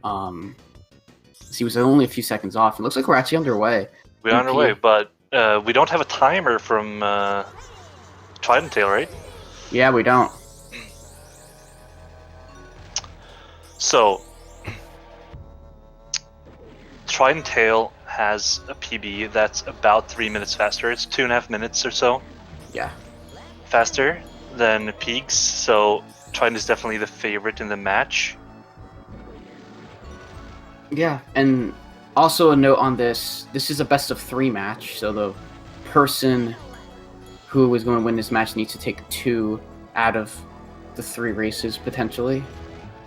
He was only a few seconds off. It looks like we're actually underway. We're underway, but we don't have a timer from Tridenttail, right? Yeah, we don't. So, Tridenttail has a PB that's about 3 minutes faster. It's 2.5 minutes or so. Yeah. Faster than Peaks, so Trident is definitely the favorite in the match. Yeah, and also a note on this is a best of 3 match, so the person who is going to win this match needs to take 2 out of the 3 races, potentially.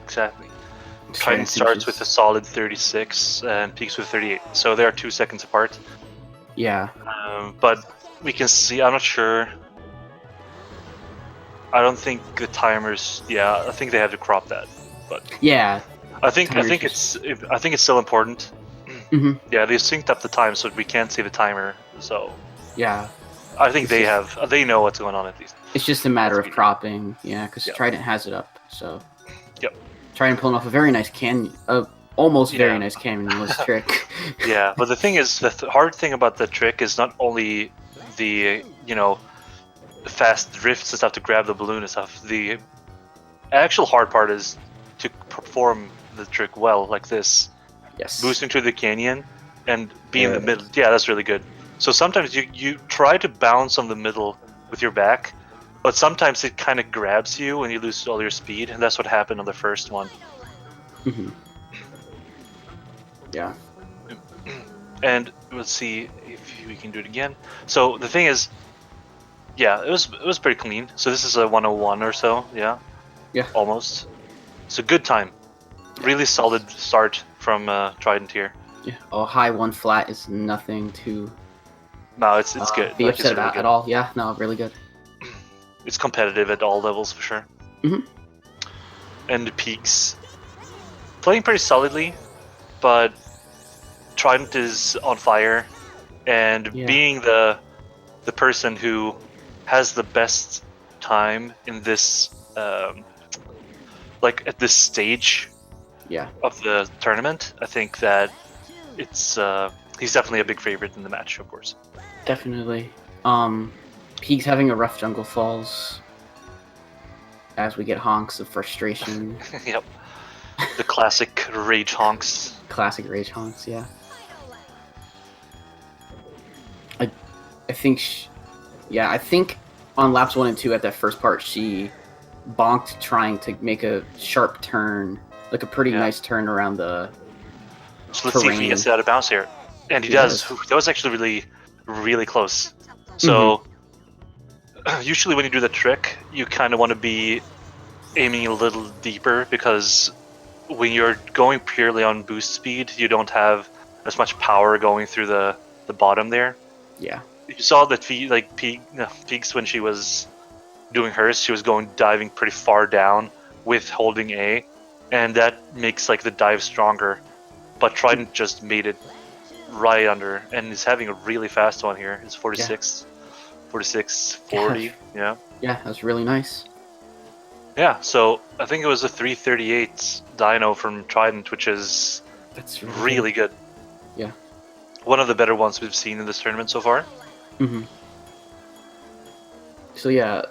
Exactly. Trident starts with a solid 36 and Peaks with 38, so they are 2 seconds apart. Yeah. But we can see, I'm not sure. I don't think the timers, yeah, I think they have to crop that. But yeah. I think it's still important. Mm-hmm. Yeah, they synced up the time so we can't see the timer. So yeah, I think they know what's going on at least. It's just a matter of cropping, yeah, because Trident has it up. So yep, Trident pulling off a very nice canyon, almost very nice canyonless trick. Yeah, but the thing is, the hard thing about the trick is not only the fast drifts and stuff to grab the balloon and stuff. The actual hard part is to perform the trick well, like this. Yes. Boosting through the canyon and be in the middle. Yeah, that's really good. So sometimes you try to bounce on the middle with your back, but sometimes it kind of grabs you and you lose all your speed, and that's what happened on the first one. Mm-hmm. Yeah. And let's see if we can do it again. So the thing is, yeah, it was pretty clean. So this is a 101 or so, yeah. Yeah. Almost. It's a good time. Really solid start from Trident here. Yeah. Oh, high 1 flat is nothing to. No, it's good. Be upset about at all. Yeah. No, really good. It's competitive at all levels for sure. Mm-hmm. And the Peaks playing pretty solidly, but Trident is on fire, and being the person who has the best time in this like at this stage of the tournament, I think that it's he's definitely a big favorite in the match, of course. Definitely. Peaks having a rough jungle falls as we get honks of frustration. Yep. The classic rage honks. Classic rage honks, yeah. I think I think on laps 1 and 2 at that first part she bonked trying to make a sharp turn, like a pretty nice turn around the So let's see if he gets it out of bounds here. And he does. That was actually really, really close. So usually when you do the trick, you kind of want to be aiming a little deeper, because when you're going purely on boost speed, you don't have as much power going through the bottom there. Yeah. You saw that Peaks, when she was doing hers, she was diving pretty far down with holding A, and that makes like the dive stronger. But Trident just made it right under, and is having a really fast one here. It's 46, 46, 40. Yeah. Yeah, that's really nice. Yeah, so I think it was a 338 dyno from Trident, which is really good. Yeah. One of the better ones we've seen in this tournament so far. Mm-hmm. So yeah,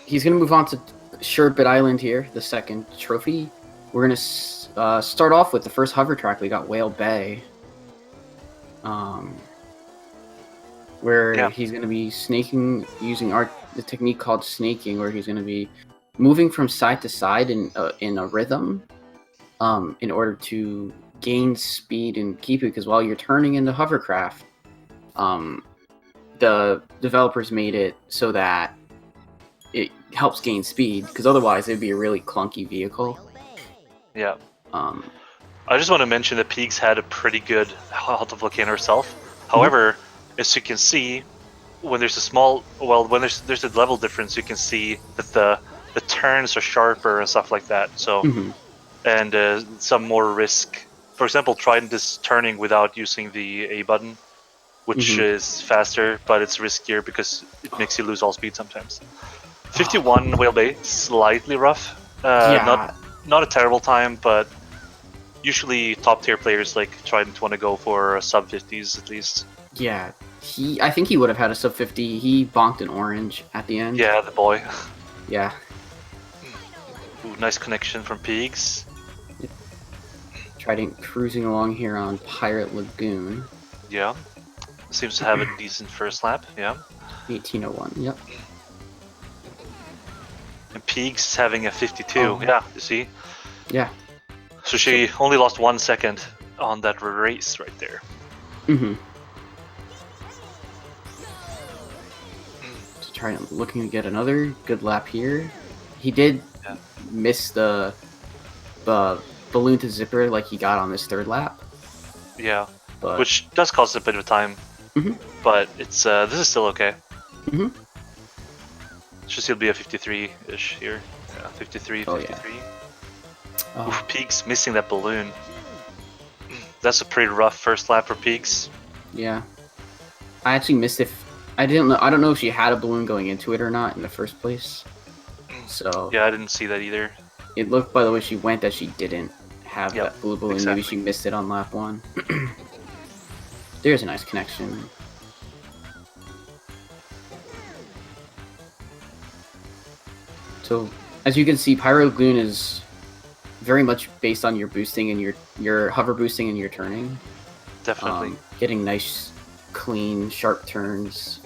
he's going to move on to Sherbet Island here, the second trophy. We're going to start off with the first hover track. We got Whale Bay, where he's going to be snaking, using the technique called snaking, where he's going to be moving from side to side in a rhythm in order to gain speed and keep it, because while you're turning into hovercraft, the developers made it so that it helps gain speed, because otherwise it'd be a really clunky vehicle. Yeah. I just want to mention that Peaks had a pretty good Alta Volcano herself. However, as you can see, when there's there's a level difference, you can see that the turns are sharper and stuff like that. So, and some more risk. For example, Trident is turning without using the A button, which is faster, but it's riskier because it makes you lose all speed sometimes. 51 Whale Bay, slightly rough. Not a terrible time, but usually top tier players like Trident want to go for sub 50s at least. Yeah, I think he would have had a sub 50. He bonked an orange at the end. Yeah, the boy. Yeah. Ooh, nice connection from Peegs. Trident cruising along here on Pirate Lagoon. Yeah. Seems to have a decent first lap, yeah. 1801, yep. And Peegs having a 52, yeah, you see? Yeah. So she only lost 1 second on that race right there. Mm-hmm. So Trident looking to get another good lap here. He did miss the balloon to zipper like he got on this third lap. Yeah, but... which does cost a bit of time. Mm-hmm. But it's this is still okay. Mm-hmm. Should still be a 53-ish here. Yeah, 53, 53. Oh. Oof, Peegs missing that balloon. That's a pretty rough first lap for Peegs. Yeah. I actually missed I don't know if she had a balloon going into it or not in the first place. So yeah, I didn't see that either. It looked by the way she went that she didn't have that blue balloon. Exactly. Maybe she missed it on lap 1. There's a nice connection. So as you can see, Pyro Lagoon is very much based on your boosting and your hover boosting and your turning. Definitely. Getting nice, clean, sharp turns,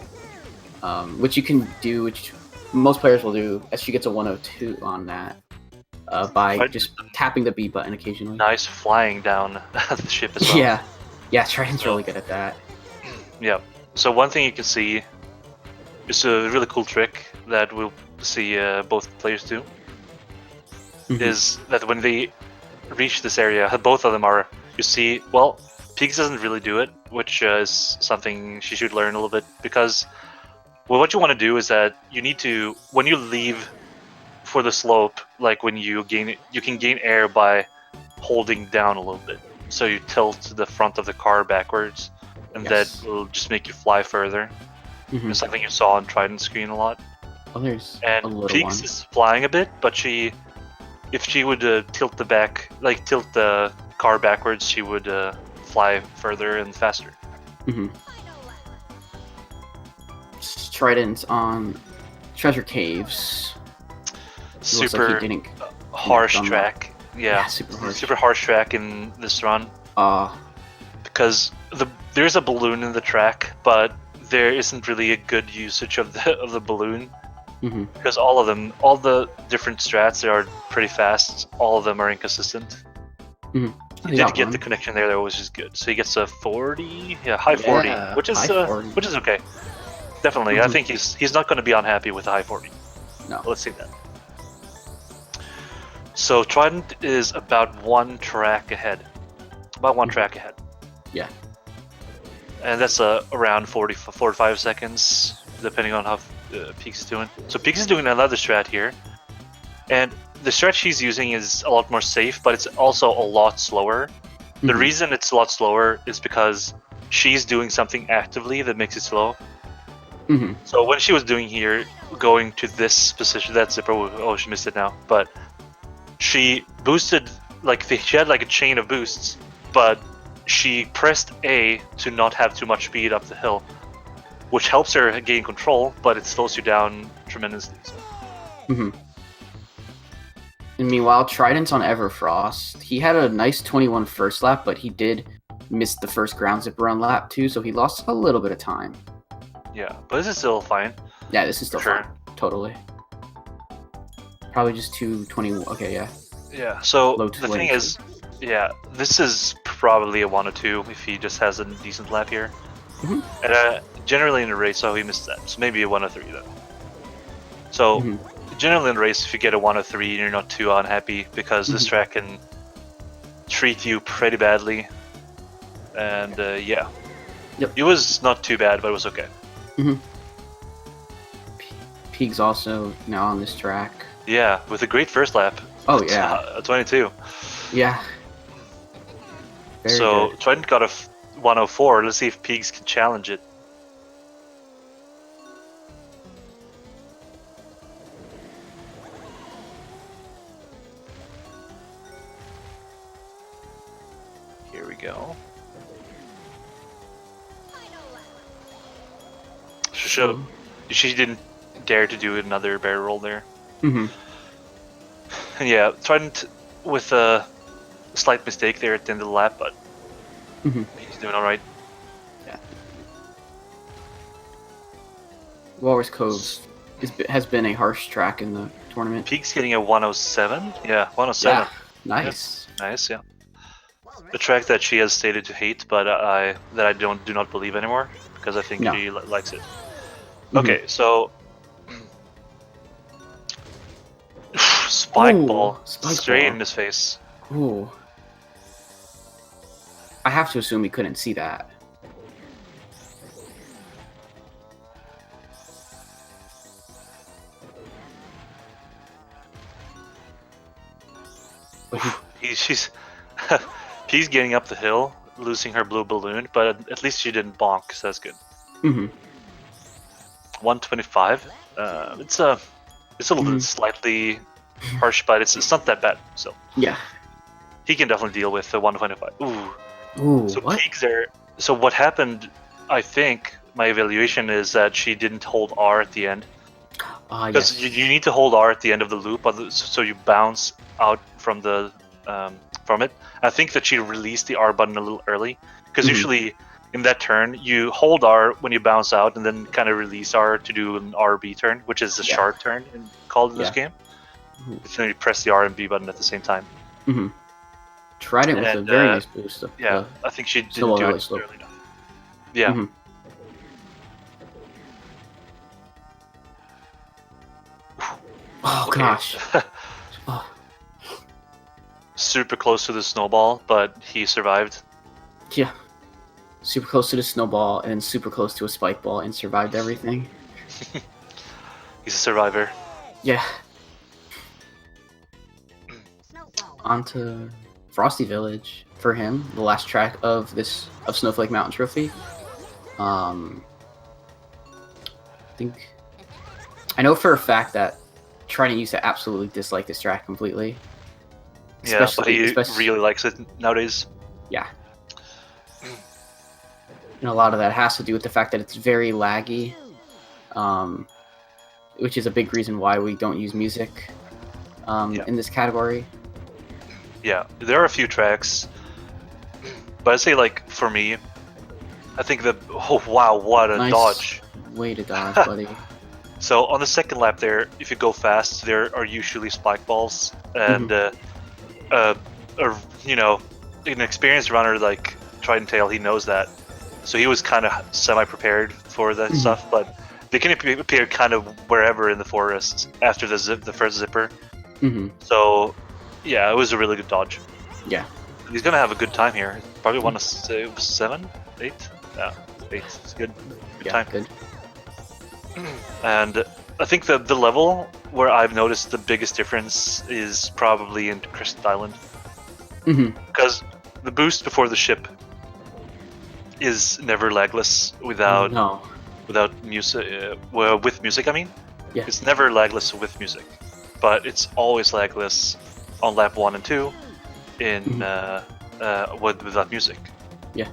which you can do, which most players will do. As she gets a 102 on that by just tapping the B button occasionally. Nice flying down the ship as well. Yeah, Trident's really good at that. Yeah. So one thing you can see is a really cool trick that we'll see both players do. Is that when they reach this area, both of them are, you see, well, Peegs doesn't really do it, which is something she should learn a little bit, because well, what you want to do is that you need to, when you leave for the slope, like when you can gain air by holding down a little bit. So you tilt the front of the car backwards, and that will just make you fly further. It's something you saw on Trident screen a lot. Oh, there's and a little Peegs is flying a bit, but if she would tilt the car backwards, she would fly further and faster. Trident on Treasure Caves. Super like he didn't harsh track. Yeah, super harsh track in this run. Because there's a balloon in the track, but there isn't really a good usage of the balloon. Because all the different strats that are pretty fast, all of them are inconsistent. He did get the connection there that was just good. So he gets a 40, high 40, which is okay. Definitely, I think he's not going to be unhappy with a high 40. No, let's see that. So Trident is about one track ahead. Yeah. And that's around 45 seconds, depending on how Peegs is doing. So Peegs is doing another strat here. And the strat she's using is a lot more safe, but it's also a lot slower. The reason it's a lot slower is because she's doing something actively that makes it slow. So when she was doing here, going to this position, that zipper, oh, she missed it now, but she boosted, she had like a chain of boosts, but she pressed A to not have too much speed up the hill, which helps her gain control, but it slows you down tremendously. And meanwhile, Trident's on Everfrost. He had a nice 21 first lap, but he did miss the first ground zipper on lap 2, so he lost a little bit of time. Yeah, but this is still fine. Yeah, this is still fine. Totally. Probably just 220. Okay, yeah. Yeah, so the thing is, this is probably a 102 if he just has a decent lap here. And generally in a race, so he missed that. So maybe a 103 then. So generally in a race, if you get a 103, you're not too unhappy because this track can treat you pretty badly. And it was not too bad, but it was okay. Peegs also now on this track. Yeah, with a great first lap. Oh yeah, 22. Yeah. Very good. Trident got a 104. Let's see if Peegs can challenge it. Here we go. She didn't dare to do another barrel roll there. Mm-hmm. Yeah, Trident with a slight mistake there at the end of the lap, but he's doing all right. Yeah. Walrus Cove has been a harsh track in the tournament. Peak's getting a 107. Yeah, 107. Yeah, nice. Yeah. Nice, yeah. A track that she has stated to hate, but I do not believe anymore because I think she likes it. Okay, so spike ball straight in his face. Ooh. I have to assume he couldn't see that. She's getting up the hill, losing her blue balloon, but at least she didn't bonk, so that's good. 125. It's a little bit slightly harsh, but it's not that bad. So yeah, he can definitely deal with the 125. Ooh. So what? Peaks there. So what happened? I think my evaluation is that she didn't hold R at the end. Because you need to hold R at the end of the loop, so you bounce out from the from it. I think that she released the R button a little early, because usually in that turn you hold R when you bounce out, and then kind of release R to do an RB turn, which is the shard turn called in this game. So you press the R and B button at the same time. Trident with a very nice boost. Yeah, I think she didn't do it early enough. Yeah. Oh gosh. Super close to the snowball, but he survived. Yeah. Super close to the snowball and super close to a spike ball and survived everything. He's a survivor. Yeah. On to Frosty Village for him, the last track of Snowflake Mountain Trophy. I know for a fact that Trident used to absolutely dislike this track completely. Yeah, but he really likes it nowadays. Yeah. And a lot of that has to do with the fact that it's very laggy, which is a big reason why we don't use music in this category. Yeah, there are a few tracks, but I'd say, like, for me, I think oh wow, what a dodge. Way to dodge, buddy. So on the second lap there, if you go fast, there are usually spike balls, and you know, an experienced runner like Tridenttail, he knows that, so he was kind of semi-prepared for that stuff. But they can appear kind of wherever in the forest after the first zipper. So yeah, it was a really good dodge. Yeah, he's gonna have a good time here. Probably want to say 7, 8. Yeah, 8. It's good. Good time. Good. And I think the level where I've noticed the biggest difference is probably in Crescent Island. Because the boost before the ship is never lagless without music. Well, with music, I mean. Yeah. It's never lagless with music, but it's always lagless on lap 1 and 2 in without music. Yeah.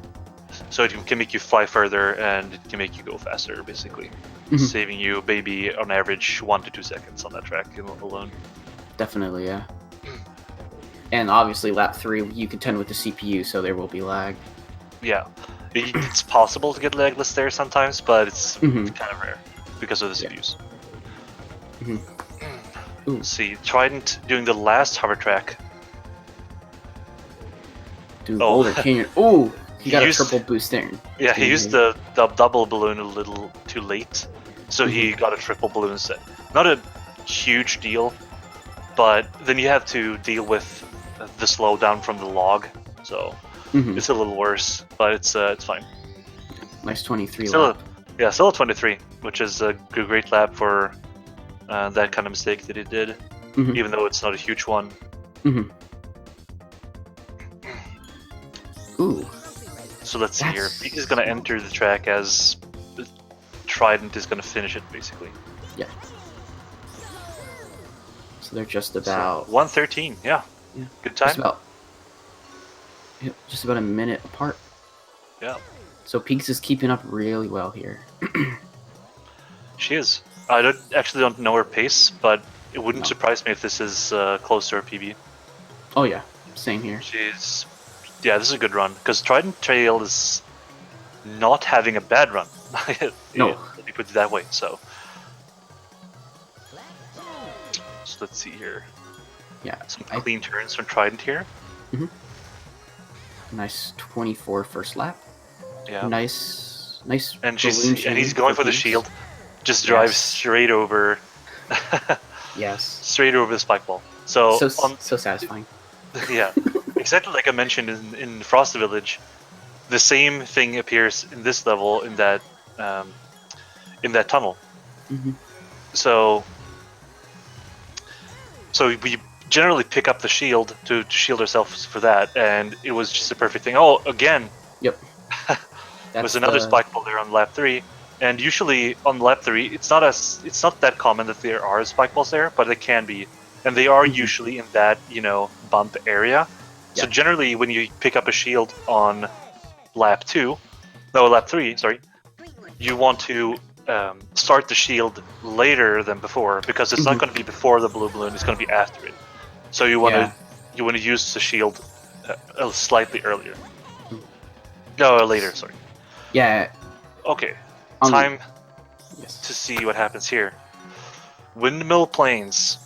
So it can make you fly further, and it can make you go faster, basically. Saving you maybe on average 1 to 2 seconds on that track alone. Definitely, yeah. And obviously lap 3 you contend with the CPU, so there will be lag. Yeah, it's possible to get lagless there sometimes, but it's kind of rare because of the CPUs. Let's see, Trident doing the last hover track. Dude, Boulder Canyon. Ooh! He got a triple boost there. Yeah, he used the double balloon a little too late, so he got a triple balloon instead. Not a huge deal, but then you have to deal with the slowdown from the log, so it's a little worse, but it's fine. Nice 23 still lap. Still a 23, which is a great lap for that kind of mistake that he did, even though it's not a huge one. Ooh. So let's see here. Peak is going to enter the track as Trident is going to finish it, basically. Yeah. So they're just about... So 113, yeah. Good time. just about a minute apart. Yeah. So Peaks is keeping up really well here. She is. I don't know her pace, but it wouldn't surprise me if this is close to her PB. Oh yeah, same here. Yeah, this is a good run because tridenttail is not having a bad run. No, let me put it that way. So let's see here. Yeah, some clean turns from Trident here. Nice 24 first lap. Yeah, nice. And he's going for the shield. Just drives straight over. Yes. Straight over the spike ball. So satisfying. Yeah, exactly like I mentioned in Frost Village. The same thing appears in this level in that tunnel. So we generally pick up the shield to shield ourselves for that, and it was just a perfect thing. Oh, again. Yep. There was another spike ball there on lap 3, and usually on lap 3, it's not that common that there are spike balls there, but they can be, and they are usually in that bump area. So generally, when you pick up a shield on lap 3, sorry, you want to start the shield later than before because it's not going to be before the blue balloon; it's going to be after it. So you want to use the shield slightly earlier. No, later. Sorry. Yeah. Okay. Time to see what happens here. Windmill Plains.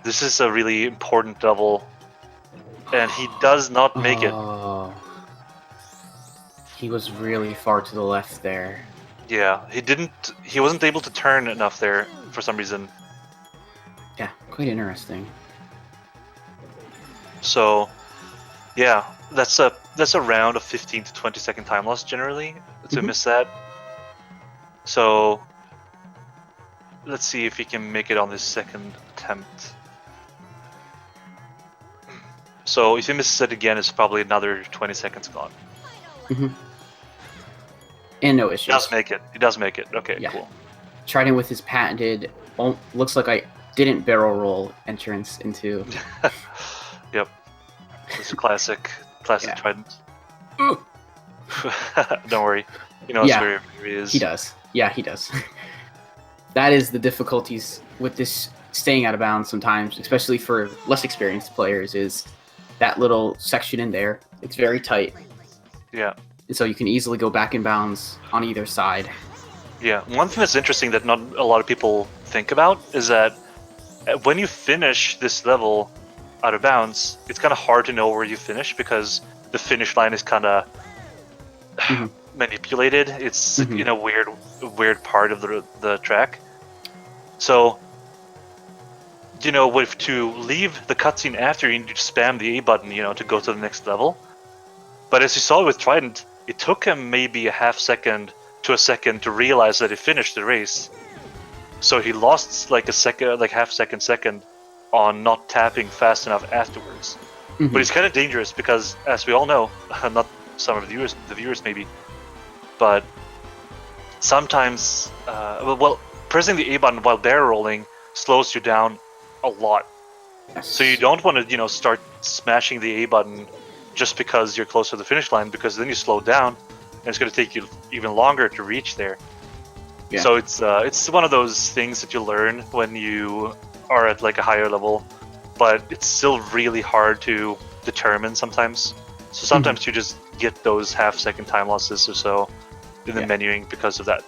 This is a really important level, and he does not make it. He was really far to the left there. Yeah, he wasn't able to turn enough there for some reason. Yeah, quite interesting. So, yeah, that's a round of 15 to 20 second time loss generally to miss that. So, let's see if he can make it on this second attempt. So if he misses it again, it's probably another 20 seconds gone. And no issues. He does make it. Okay, cool. Trident with his patented, looks like I didn't barrel roll entrance into. Yep. It's a classic Trident. Don't worry. He knows where he is. He does. Yeah, he does. That is the difficulties with this staying out of bounds sometimes, especially for less experienced players, is that little section in there. It's very tight. Yeah. And so you can easily go back in bounds on either side. Yeah. One thing that's interesting that not a lot of people think about is that when you finish this level out of bounds, it's kind of hard to know where you finish because the finish line is kind of manipulated. It's in a weird part of the track. So, to leave the cutscene after, you need to spam the A button, to go to the next level. But as you saw with Trident, it took him maybe a half second to a second to realize that he finished the race. So he lost like half second on not tapping fast enough afterwards. But it's kind of dangerous because, as we all know, not some of the viewers maybe, but sometimes, pressing the A button while barrel rolling slows you down a lot. So you don't want to, start smashing the A button just because you're close to the finish line, because then you slow down, and it's going to take you even longer to reach there. Yeah. So it's one of those things that you learn when you are at like a higher level, but it's still really hard to determine sometimes. So sometimes you just get those half-second time losses or so in the menuing because of that.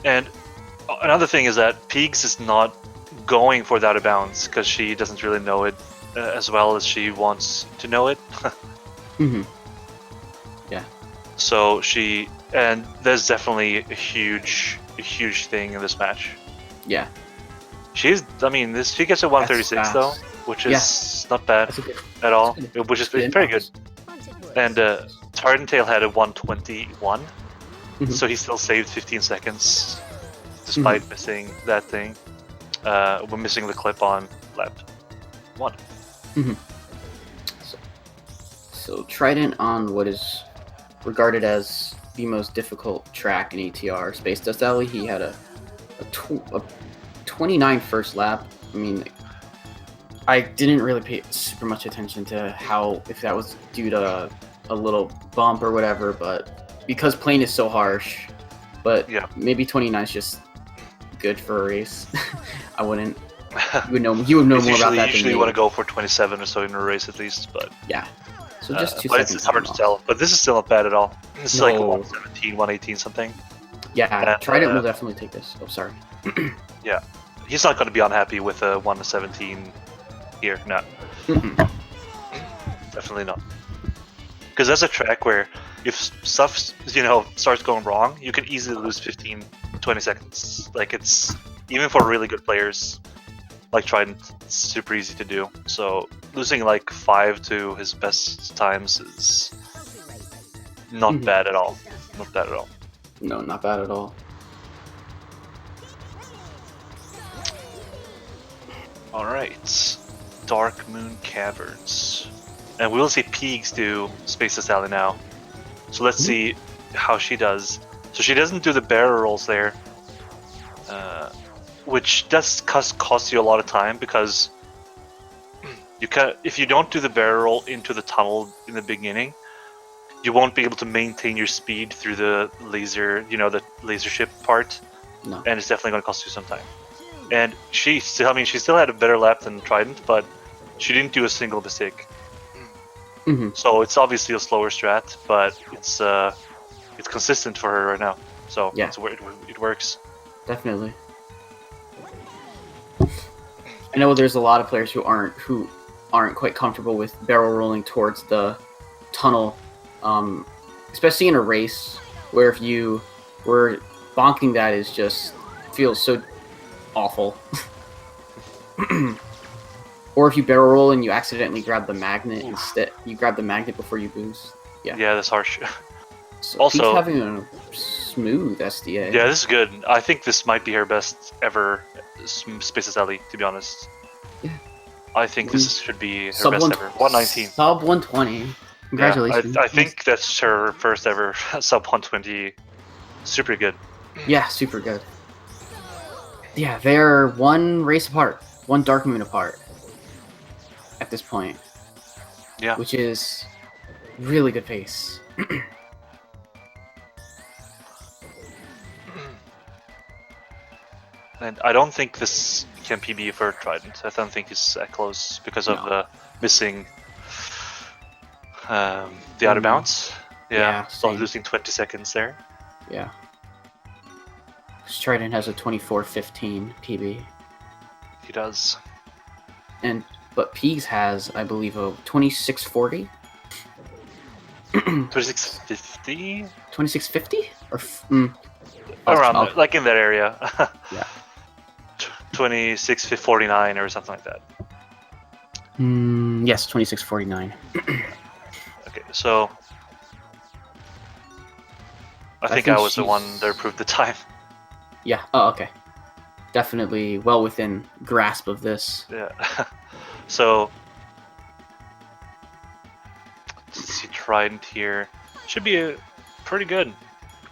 And another thing is that Peegs is not going for that out of bounds because she doesn't really know it as well as she wants to know it. Yeah. So and there's definitely a huge thing in this match. Yeah. She gets a 136 though, which is not bad at all, which is very good. And Tridenttail had a 121, so he still saved 15 seconds despite missing that thing. We're missing the clip on lap 1. So Trident on what is regarded as the most difficult track in ATR, Space Dust Alley, he had a 29 first lap. I mean, I didn't really pay super much attention to if that was due to a little bump or whatever, but because plane is so harsh, but Yeah. maybe 29 is just good for a race. I wouldn't. You would know more about that. Usually you want to go for 27 or so in a race at least, but yeah. So just 2 but seconds. It's hard to tell. But this is still not bad at all. This is like No. 117, 118 something. Yeah, Trident will definitely take this. Oh, sorry. Yeah, he's not going to be unhappy with a 117 here. No, definitely not. Because that's a track where if stuff starts going wrong, you can easily lose 15, 20 seconds. Like it's even for really good players like Trident, it's super easy to do. So losing like 5 to his best times is not bad at all. Not bad at all. No, not bad at all. Alright. Dark Moon Caverns. And we'll see Peegs do Space Sally now. So let's see how she does. So she doesn't do the barrel rolls there. Which does cost you a lot of time because if you don't do the barrel roll into the tunnel in the beginning, you won't be able to maintain your speed through the laser, the laser ship part. No. And it's definitely going to cost you some time. And she still had a better lap than Trident, but she didn't do a single mistake. So it's obviously a slower strat, but it's consistent for her right now. So yeah, it works. Definitely. I know there's a lot of players who aren't quite comfortable with barrel rolling towards the tunnel, especially in a race where where bonking that feels so awful. Or if you barrel roll and you accidentally grab the magnet instead, you grab the magnet before you boost. Yeah, that's harsh. So also, he's having a smooth SDA. Yeah, this is good. I think this might be her best ever Space Sally, to be honest. Yeah. I think this should be her best ever. 119. Sub 120. Congratulations. Yeah, I think that's her first ever sub 120. Super good. Yeah, super good. Yeah, they're one race apart, one Dark Moon apart at this point. Yeah. Which is really good pace. And I don't think this can PB for Trident. I don't think it's that close because of the missing the out of bounds. Yeah, so losing 20 seconds there. Yeah. Trident has a 24:15 PB. He does. But Peegs has, I believe, a 26:40. 26:50. 26:50 or around like in that area. Yeah. 26:49 or something like that. Yes, 26:49. Okay, so I think I was the one that approved the time. Yeah. Oh, okay. Definitely well within grasp of this. Yeah. So let's see, Trident here should be pretty good.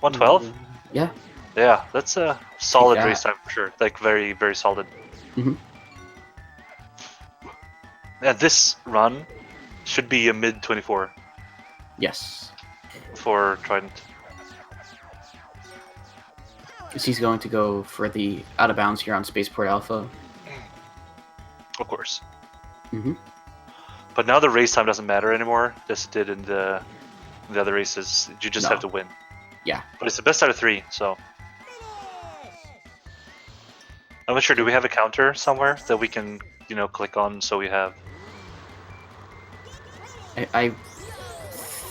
112. Yeah. Yeah, that's a solid race time for sure. Like very, very solid. Yeah, this run should be a mid 24. Yes. For Trident. Because he's going to go for the out of bounds here on Spaceport Alpha. Of course. But now the race time doesn't matter anymore, as it did in the other races. You just have to win. Yeah. But it's the best out of 3, so. I'm not sure, do we have a counter somewhere that we can, click on so we have? I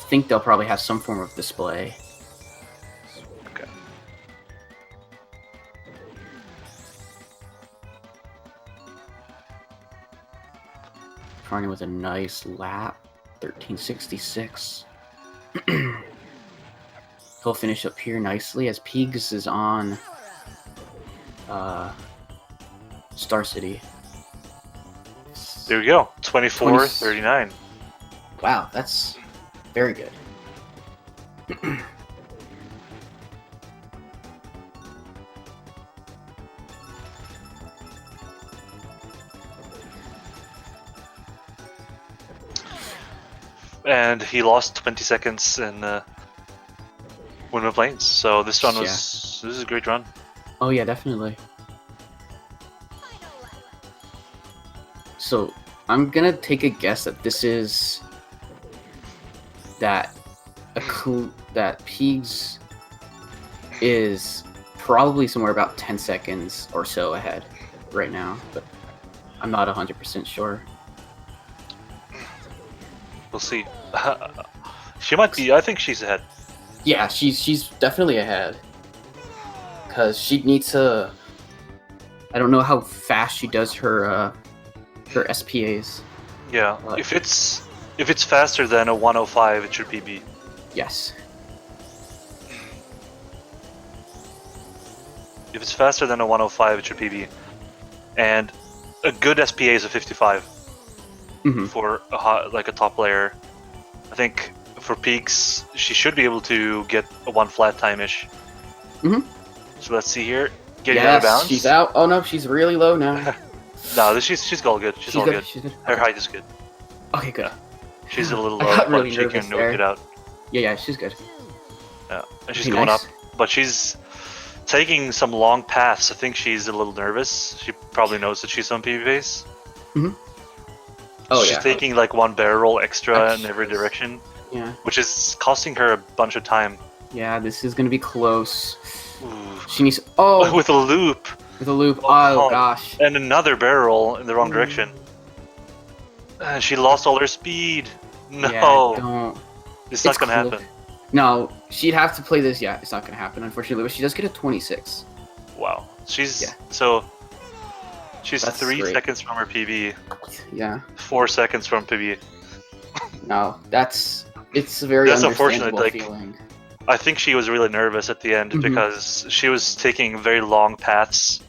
think they'll probably have some form of display. Okay. Running with a nice lap, 1366. He'll finish up here nicely as Peegs is on Star City. There we go, 24:39. Wow, that's very good. and he lost 20 seconds in Windmill Plains. So this run was this is a great run. Oh yeah, definitely. So I'm gonna take a guess that this is that Peegs is probably somewhere about 10 seconds or so ahead right now, but I'm not 100% sure. We'll see. She might be. I think she's ahead. Yeah, she's definitely ahead. Because she needs to... I don't know how fast she does her SPAs. Yeah, but if it's faster than a 105, it should PB. Yes. If it's faster than a 105, it should PB. And a good SPA is a 55 for a top player. I think for Peaks, she should be able to get a 1 flat time-ish. So let's see here. Getting out of bounds. She's out. Oh no, she's really low now. No, she's all good. She's all good. She's good. Her height is good. Okay, good. She's a little I low, got really but she nervous can there. knock it out. Yeah, she's good. Yeah, and she's going nice. up, but she's taking some long paths. I think she's a little nervous. She probably knows that she's on PB base. Oh she's taking like 1 barrel roll extra in every direction. Yeah. Which is costing her a bunch of time. Yeah, this is gonna be close. Ooh. She needs. Oh. With a loop. With a loop. Oh gosh. And another barrel roll in the wrong direction. She lost all her speed. No. Yeah, don't. It's not gonna happen. No, she'd have to play this. Yeah, it's not gonna happen, unfortunately. But she does get a 26. Wow. She's she's That's 3 great. seconds from her PB. Yeah. 4 seconds from PB. No, it's a very unfortunate. understandable feeling. I think she was really nervous at the end because she was taking very long paths.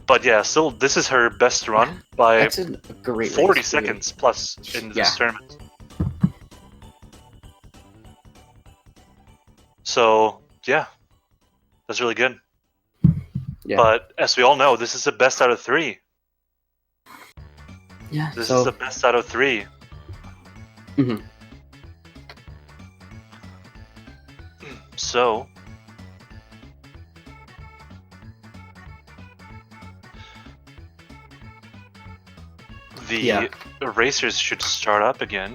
But yeah, still, this is her best run by That's a great 40 race, seconds plus in this tournament. So yeah, that's really good. Yeah. But as we all know, this is the best out of 3. Yeah. This is the best out of 3. So the racers should start up again.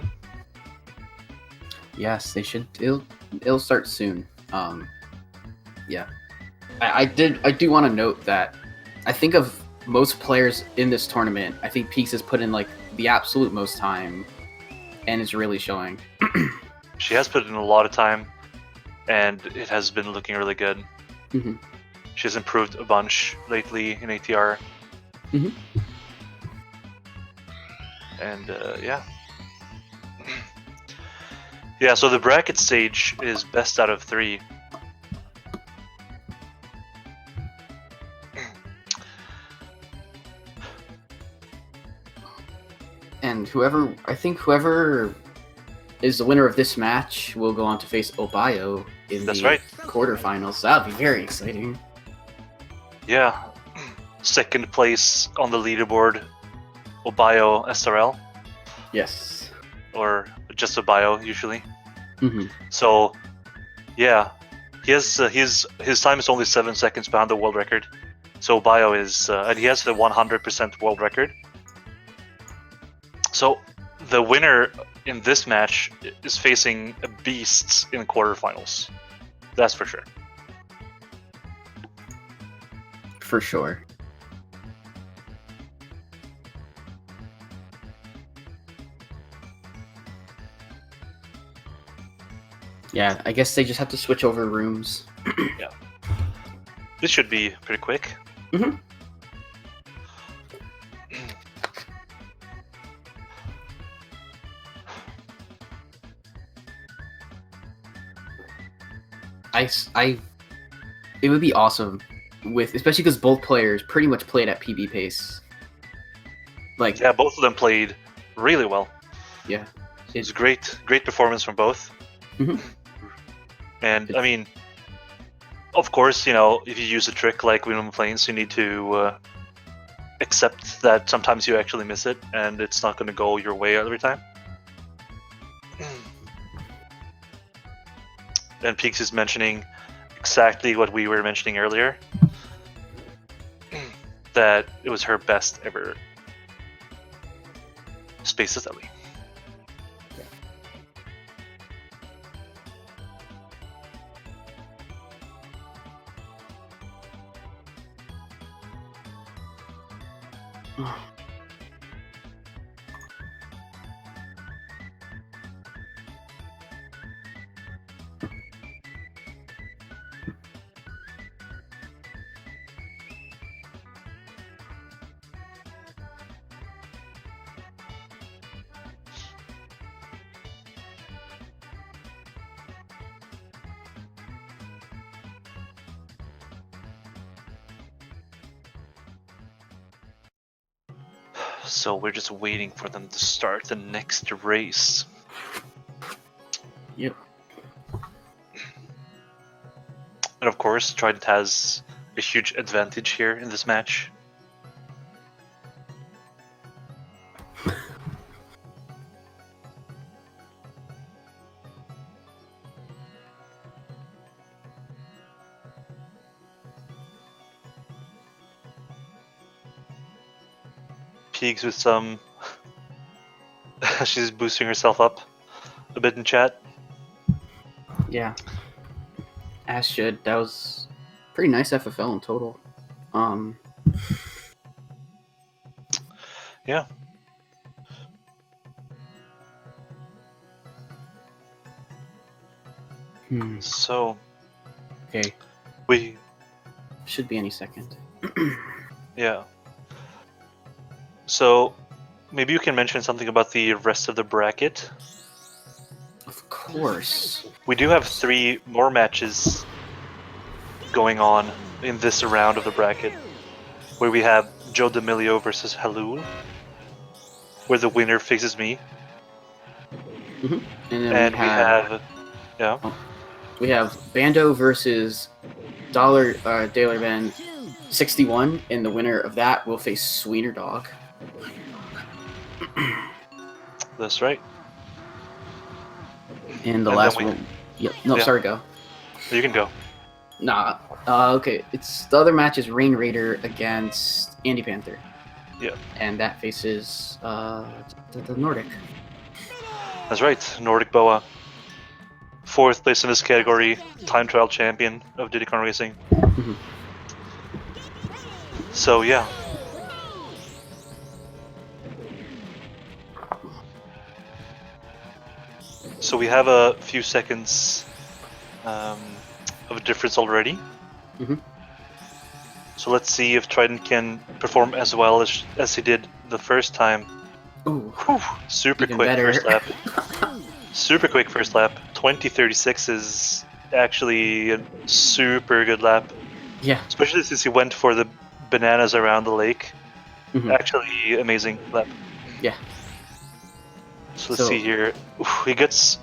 Yes, they should. It'll start soon. Yeah. I do want to note that I think of most players in this tournament, I think Peaks has put in like the absolute most time, and it's really showing. She has put in a lot of time, and it has been looking really good. She has improved a bunch lately in ATR. And yeah. Yeah, so the bracket stage is best out of 3. And whoever is the winner of this match will go on to face Obayo in the quarterfinals. So that'll be very exciting. Yeah. Second place on the leaderboard, Obayo SRL. Yes. Or just Obayo usually. So, yeah, he has his time is only 7 seconds behind the world record. So Obayo is, and he has the 100% world record. So the winner in this match is facing a beast in quarterfinals. That's for sure. For sure. Yeah, I guess they just have to switch over rooms. Yeah. This should be pretty quick. It would be awesome especially because both players pretty much played at PB pace. Like, yeah, both of them played really well. Yeah. It's great performance from both. And I mean, of course, you know, if you use a trick like Windmill Plains, you need to Except that sometimes you actually miss it, and it's not going to go your way every time. And Peaks is mentioning exactly what we were mentioning earlier. That it was her best ever Space Assembly. So we're just waiting for them to start the next race. Yep. And of course, Trident has a huge advantage here in this match. Peaks with some... She's boosting herself up a bit in chat. Yeah. As should. That was pretty nice FFL in total. Yeah. So... Okay. We... Should be any second. Yeah. So, maybe you can mention something about the rest of the bracket. Of course. We do have 3 more matches going on in this round of the bracket, where we have Joe D'Amelio versus Halul, where the winner faces me. Mm-hmm. And then And we have yeah. We have Bando versus Daler Band 61, and the winner of that will face Sweeter Dog. That's right. And the last one. Yep. No, yeah. sorry, go. You can go. Nah. Okay. It's the other match is Rain Raider against Andy Panther. Yeah. And that faces the Nordic. That's right. Nordic Boa. 4th place in this category, time trial champion of Diddy Racing. Mm-hmm. So yeah. So we have a few seconds of a difference already. Mm-hmm. So let's see if Trident can perform as well as he did the first time. Ooh. Whew, super Even quick better. first lap. Super quick first lap. 20:36 is actually a super good lap. Yeah. Especially since he went for the bananas around the lake. Mm-hmm. Actually, amazing lap. Yeah. So let's see here. Oof, he gets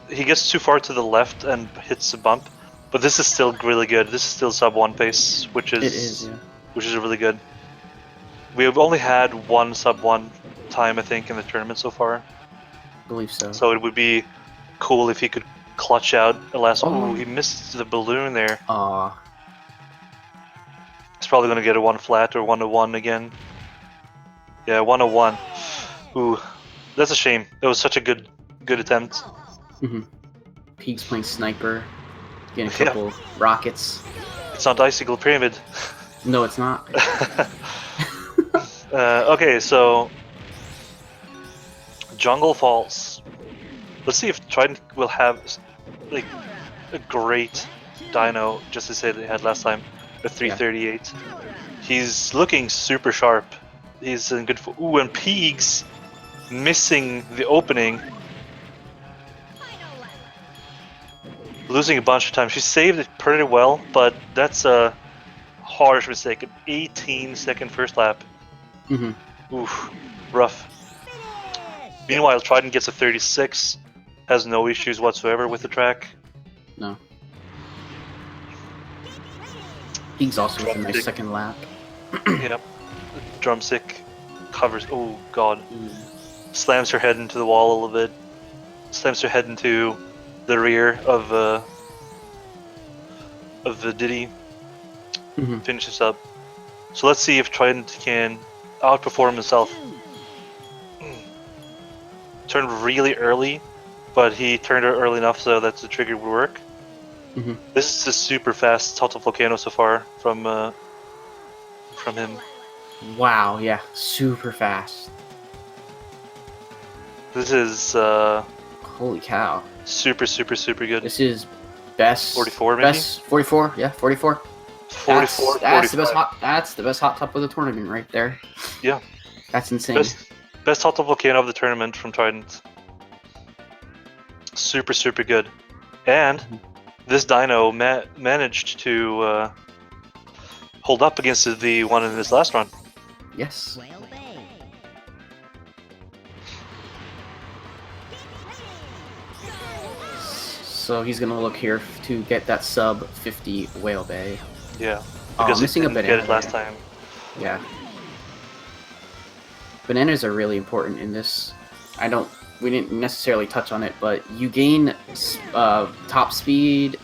too far to the left and hits a bump, but this is still really good. This is still sub 1 pace, which is really good. We have only had 1 sub 1 time, I think, in the tournament so far. I believe so. So it would be cool if he could clutch out a last. Oh, he missed the balloon there. Aw. He's probably gonna get a 1 flat or 1-1 again. Yeah, 1-1. Ooh, that's a shame. That was such a good attempt. Mm-hmm. Peaks playing sniper, getting a couple rockets. It's not Icicle Pyramid. No, it's not. Okay, so Jungle Falls. Let's see if Trident will have like a great dyno, just to say they had last time, a 338. Yeah. He's looking super sharp. He's in good. Ooh, and Peegs missing the opening, losing a bunch of time. She saved it pretty well, but that's a harsh mistake. An 18-second first lap. Mm-hmm. Oof, rough. Meanwhile, Trident gets a 36, has no issues whatsoever with the track. No. Peegs also with a nice second lap. Yep. Drumstick covers. Oh god. Slams her head into the wall a little bit. Slams her head into the rear of the Diddy. Finishes up. So let's see if Trident can outperform himself. Turned really early, but he turned it early enough so that the trigger would work. This is a super fast total volcano so far from him. Wow, yeah, super fast. This is holy cow. Super good. This is best 44 maybe? Best 44, yeah, 44. 44, that's the best hot top of the tournament right there. Yeah. That's insane. Best total volcano of the tournament from Trident. Super good. And this dino managed to hold up against the one in his last run. Yes. So he's gonna look here to get that sub 50 Whale Bay. Yeah, because missing a he banana. didn't get it last time. Yeah. Bananas are really important in this. We didn't necessarily touch on it, but you gain top speed.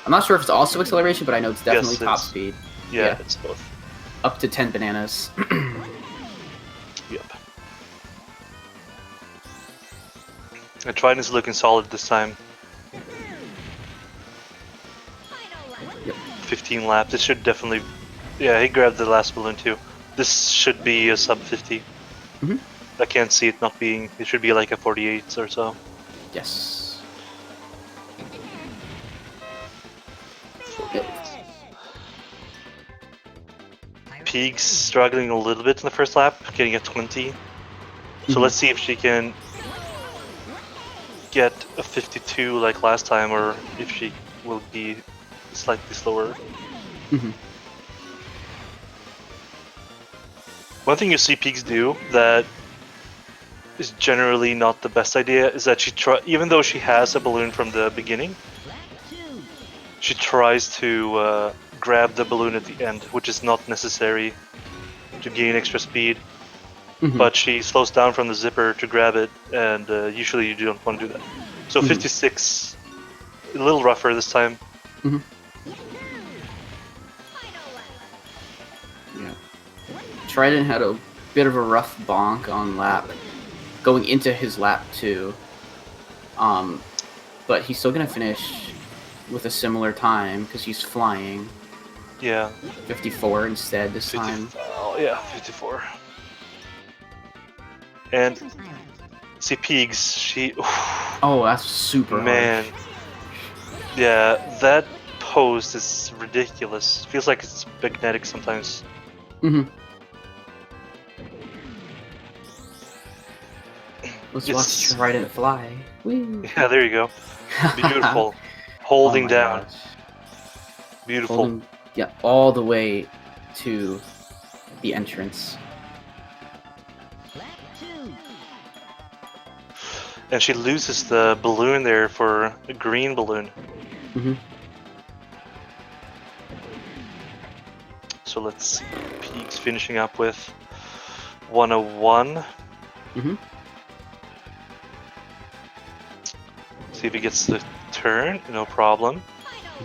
I'm not sure if it's also acceleration, but I know it's definitely top speed. Yeah, it's both. Up to 10 bananas. Yep. And Trident's looking solid this time. 15 laps. This should definitely... Yeah, he grabbed the last balloon too. This should be a sub 50. I can't see it not being... It should be like a 48 or so. Yes. Peeg's struggling a little bit in the first lap, getting a 20. So let's see if she can get a 52 like last time, or if she will be slightly slower. One thing you see Peegs do that is generally not the best idea is that even though she has a balloon from the beginning, she tries to grab the balloon at the end, which is not necessary to gain extra speed. But she slows down from the zipper to grab it, and usually you don't want to do that. So 56, a little rougher this time. Yeah. Trident had a bit of a rough bonk on lap, going into his lap too. But he's still gonna finish with a similar time because he's flying. Yeah. 54 instead this time. Oh yeah, 54. And see Peegs, she... Oh, that's super man. harsh. Yeah, that pose is ridiculous. Feels like it's magnetic sometimes. Let's watch Trident fly. Whee. Yeah, there you go. Beautiful. Holding down. Gosh. Beautiful. Yeah, all the way to the entrance. And she loses the balloon there for a green balloon. So let's see. Peegs finishing up with 101. See if he gets the turn, no problem.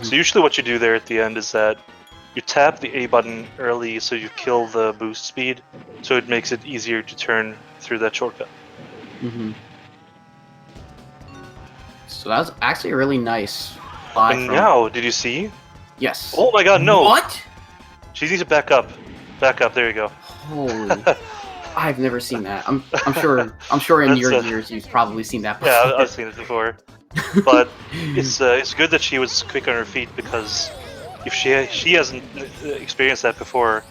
So usually what you do there at the end is that you tap the A button early so you kill the boost speed, so it makes it easier to turn through that shortcut. So that was actually a really nice fly. And now, did you see? Yes. Oh my god, no! What? She needs to back up. Back up, there you go. Holy. I've never seen that. I'm sure in your years you've probably seen that before. Yeah, I've seen it before. But it's good that she was quick on her feet, because if she hasn't experienced that before,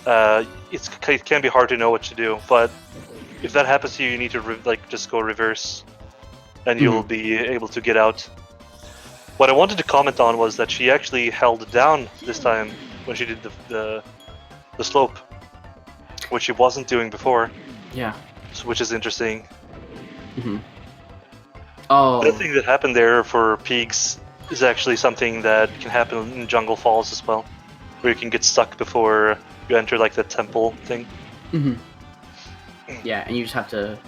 it can be hard to know what to do. But if that happens to you, you need to just go reverse, and you'll be able to get out. What I wanted to comment on was that she actually held down this time when she did the slope, which she wasn't doing before. Yeah. Which is interesting. Oh. The thing that happened there for Peegs is actually something that can happen in Jungle Falls as well, where you can get stuck before you enter like the temple thing. Yeah, and you just have to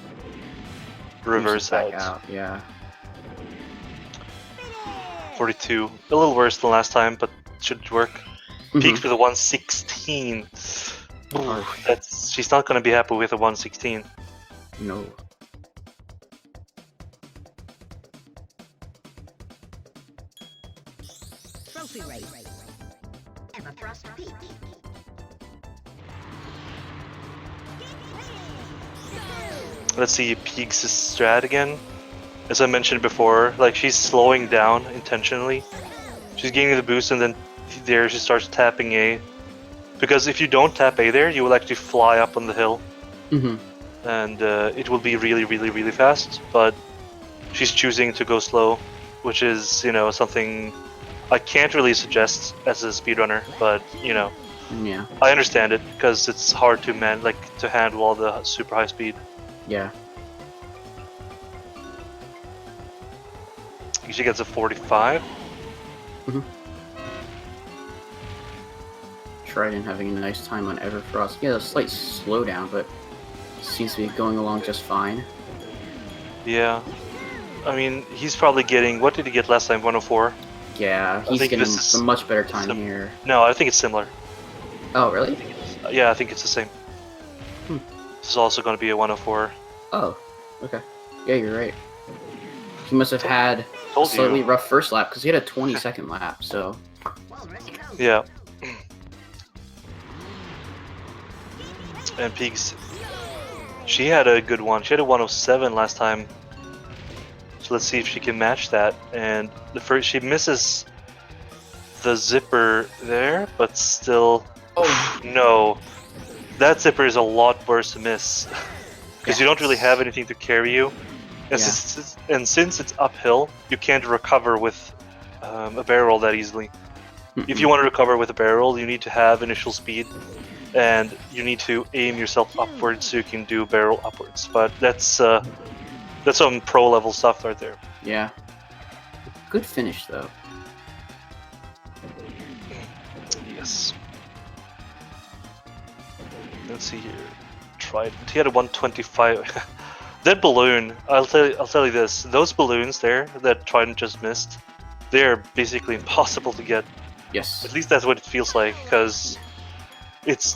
reverse back out. Yeah. 42. A little worse than last time, but should work. Peaks with a 116. Ooh, she's not going to be happy with a 116. No. Trophy race. Everfrost Peak. Let's see Peaks' strat again. As I mentioned before, like she's slowing down intentionally. She's gaining the boost and then there she starts tapping A. Because if you don't tap A there, you will actually fly up on the hill. And it will be really, really, really fast. But she's choosing to go slow, which is, you know, something I can't really suggest as a speedrunner. But, you know, yeah, I understand it because it's hard to to handle all the super high speed. Yeah. She gets a 45. Trident having a nice time on Everfrost. Yeah, a slight slowdown, but seems to be going along just fine. Yeah. I mean, he's probably getting... What did he get last time? 104? Yeah, he's getting a much better time here. No, I think it's similar. Oh, really? Yeah, I think it's the same. This is also going to be a 104. Oh, okay. Yeah, you're right. He must have had a slightly rough first lap because he had a 20-second lap, so... Yeah. And Peaks, she had a good one. She had a 107 last time. So let's see if she can match that. And the first, she misses the zipper there, but still... Oh, no. That zipper is a lot worse to miss. Because you don't really have anything to carry you. And, since it's uphill, you can't recover with a barrel roll that easily. If you want to recover with a barrel roll, you need to have initial speed. And you need to aim yourself upwards so you can do barrel upwards. But that's some pro level stuff right there. Yeah. Good finish though. Yes. Let's see here. Trident. He had a 125. That balloon. I'll tell you this. Those balloons there that Trident just missed, they're basically impossible to get. Yes. At least that's what it feels like, because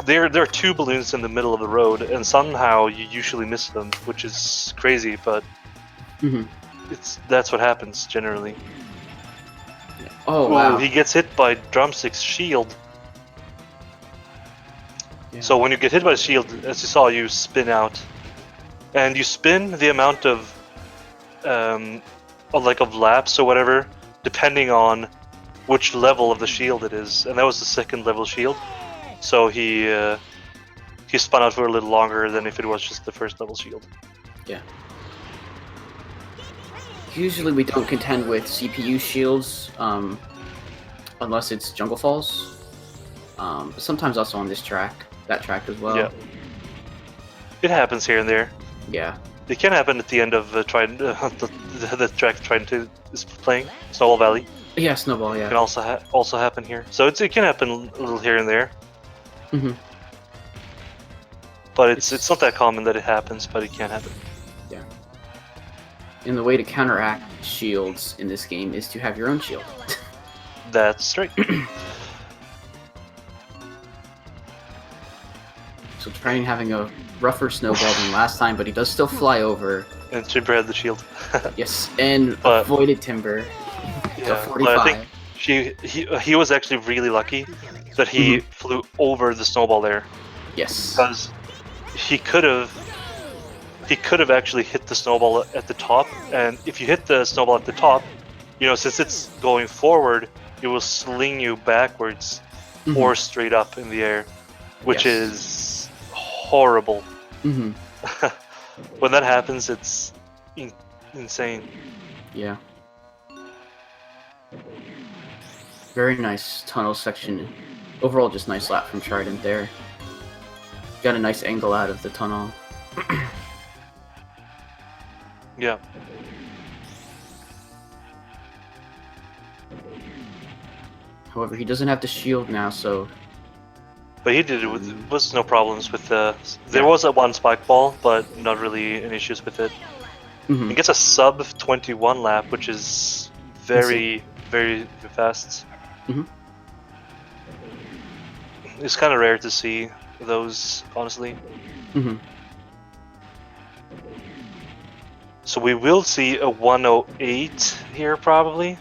there are two balloons in the middle of the road, and somehow you usually miss them, which is crazy, but that's what happens generally. Oh wow! He gets hit by Drumstick's shield. Yeah. So when you get hit by the shield, as you saw, you spin out, and you spin the amount of laps or whatever, depending on which level of the shield it is, and that was the second level shield. So he spun out for a little longer than if it was just the first level shield. Yeah. Usually we don't contend with CPU shields, unless it's Jungle Falls. But sometimes also on that track as well. Yeah. It happens here and there. Yeah. It can happen at the end of the track Trident is playing, Snowball Valley. Yeah, Snowball, yeah. It can also happen here. So it can happen a little here and there. But it's not that common that it happens, but it can happen. Yeah. And the way to counteract shields in this game is to have your own shield. That's right. So trying having a rougher snowball than last time, but he does still fly over. And Timber had the shield. Yes, and avoided Timber. Yeah, 45. But I think he was actually really lucky that he flew over the snowball there. Yes. Because he could have actually hit the snowball at the top, and if you hit the snowball at the top, you know, since it's going forward, it will sling you backwards or straight up in the air, which is horrible. When that happens, it's insane. Yeah. Very nice tunnel section. Overall, just nice lap from Trident there. Got a nice angle out of the tunnel. Yeah. However, he doesn't have the shield now, so But he did it with was no problems with the. There was a one spike ball, but not really any issues with it. He gets a sub 21 lap, which is very fast. It's kind of rare to see those, honestly. So we will see a 108 here, probably.